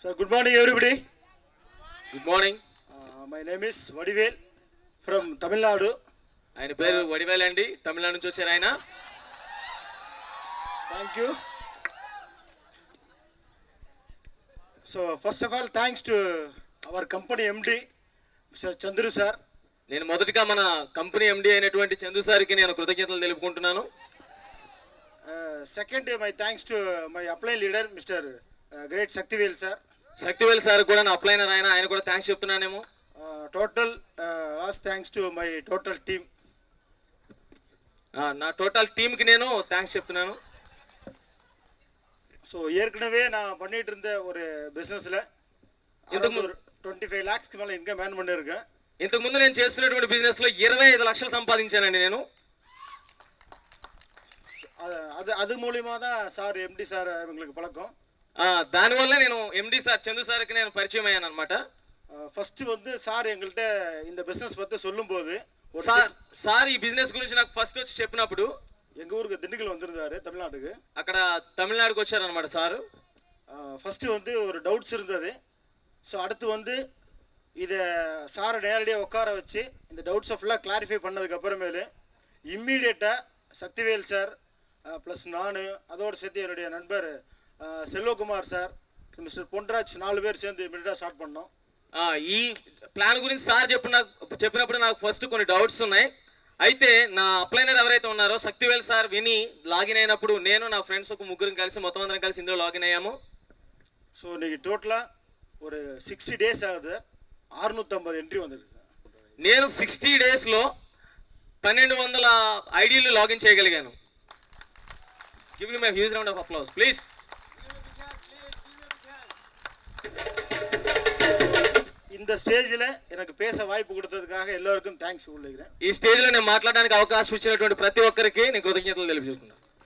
So good morning everybody. Good morning. My name is Vadivel from Tamil Nadu. ఆయన పేరు వడివేల్ అండి, తమిళనాడు నుంచి వచ్చారు ఆయన. Thank you. So first of all thanks to our company MD Mr. Chandru sir. నేను మొదటిగా మన కంపెనీ ఎండి అయినటువంటి చందు సార్కి నేను కృతజ్ఞతలు తెలుపుకుంటున్నాను. Second my thanks to my upline leader Mr. Great Saktivel sir. Sakthivel sir కూడా నా అప్లైనర్ ఆయన కూడా థ్యాంక్స్ చెప్తున్నానేమో. Total last thanks to my total team. నా టోటల్ టీమ్కి నేను థ్యాంక్స్ చెప్తున్నాను. ஸோ ஏற்கனவே நான் பண்ணிட்டு இருந்த ஒரு பிஸ்னஸில் இதுக்கு 25 lakhsக்கு மேலே இன்கம் ஏர்ன் பண்ணியிருக்கேன். ఇంతకుముందు నేను చేస్తున్నటువంటి బిజినెస్లో 25 లక్షలు సంపాదించానండి నేను. அது மூலியமா தான் சார் ఎండి సార్ ఇవங்களுக்கு పలకం. దానివల్ల నేను ఎండి సార్ చందు సార్కి నేను పరిచయం అయ్యాను అనమాట. ఫస్ట్ வந்து సార్ எங்கள்கிட்ட இந்த பிஸ்னஸ் பற்றி சொல்லும்போது సార్ ఈ బిజినెస్ గురించి నాకు ఫస్ట్ వచ్చి చెప్పినప్పుడు எங்க ஊருக்கு திண்டுக்கல் வந்திருந்தாரு தமிழ்நாட்டுக்கு. అక్కడ తమిళనాడుకి వచ్చారనమాట సారు. ஃபர்ஸ்ட் வந்து ஒரு டவுட்ஸ் இருந்தது. ஸோ அடுத்து வந்து இதை சாரை நேரடியாக உட்கார வச்சு இந்த டவுட்ஸை ஃபுல்லாக கிளாரிஃபை பண்ணதுக்கு அப்புறமேலு இம்மீடியட்டாக சக்திவேல் சார் ப்ளஸ் நான் அதோடு சேர்த்து என்னுடைய நண்பர் செல்வகுமார் சார் மிஸ்டர் பொன்ராஜ் 4 பேர் சேர்ந்து இம்மீடியட்டாக ஸ்டார்ட் பண்ணோம். ఈ ప్లాన్ గురించి సార్ చెప్పినప్పుడు నాకు ఫస్ట్ కొన్ని డౌట్స్ ఉన్నాయి. అయితే నా అప్లైనర్ ఎవరైతే ఉన్నారో శక్తివేల్ సార్ విని లాగిన్ అయినప్పుడు నేను నా ఫ్రెండ్స్ ఒక ముగ్గురు కలిసి మొత్తం అందరం కలిసి ఇందులో లాగిన్ అయ్యాము. ஸோ இன்னைக்கு டோட்டலாக ஒரு 60 days ஆகுது, 650 ఎంట్రీ வந்துருக்கு సార్. నేను 60 daysలో 1200 ఐడీలు లాగిన్ చేయగలిగాను. Give him a huge round of applause please. இந்த ஸ்டேஜில் எனக்கு பேச வாய்ப்பு கொடுத்ததுக்காக எல்லோருக்கும் థ్యాంక్స్ சொல்லிக்கிறேன். ఈ స్టేజ్లో నేను మాట్లాడడానికి అవకాశం ఇచ్చినటువంటి ప్రతి ఒక్కరికి నేను కృతజ్ఞతలు తెలియజేస్తున్నాను.